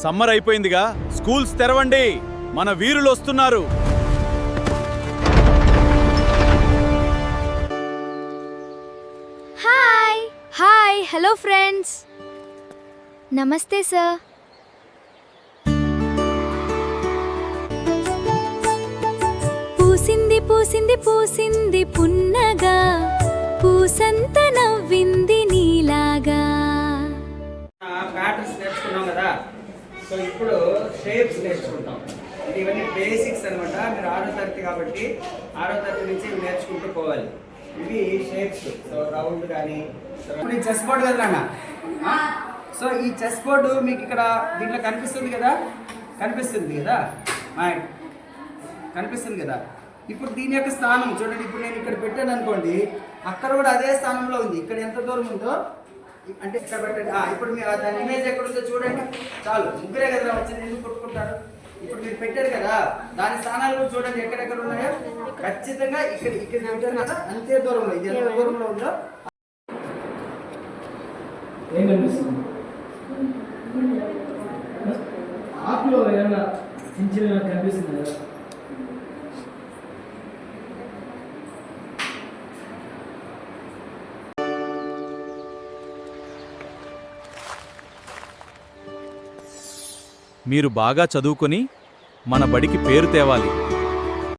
Summer అయిపోయిందిగా, schools తెరవండి. మన వీరులు వస్తున్నారు. Hi hi hello friends. నమస్తే సార్. పూసింది పూసింది పూసింది పున్నగా, పూసంత నవ్వింది నీలాగా. ప్యాటర్న్స్ నేర్చుకున్నాం కదా, సో ఇప్పుడు షేప్స్ నేర్చుకుంటాం. ఇవన్నీ బేసిక్స్ అనమాట. మీరు 6వ తరగతి కాబట్టి 6వ తరగతి నుంచి ఇవి నేర్చుకుంటూ పోవాలి. ఇవి షేప్స్. సో రౌండ్ కానీ ఇప్పుడు ఈ చెస్ బోర్డు కదా అన్న. సో ఈ చెస్ బోర్డు మీకు ఇక్కడ దీంట్లో కనిపిస్తుంది కదా, కనిపిస్తుంది కదా. ఇప్పుడు దీని యొక్క స్థానం చూడండి. ఇప్పుడు నేను ఇక్కడ పెట్టాను అనుకోండి, అక్కడ కూడా అదే స్థానంలో ఉంది. ఇక్కడ ఎంత దూరం ఉందో అంటే ఇక్కడ పెట్టండి. ఇప్పుడు మీరు దాని ఇమేజ్ ఎక్కడ ఉందో చూడండి. చాలు, ముగ్గురే కదా వచ్చింది, ఎందుకు కొట్టుకుంటారు. ఇప్పుడు మీరు పెట్టారు కదా, దాని స్థానాలు కూడా చూడండి ఎక్కడెక్కడ ఉన్నాయో. ఖచ్చితంగా ఇక్కడ పెట్టారు కదా, అంతే దూరంలో. ఇది ఎంత దూరంలో ఉందో ఏం కనిపిస్తుంది? ఆకులో ఏమన్నా చిన్న కనిపిస్తుంది కదా. మీరు బాగా చదువుకొని మన బడికి పేరు తేవాలి.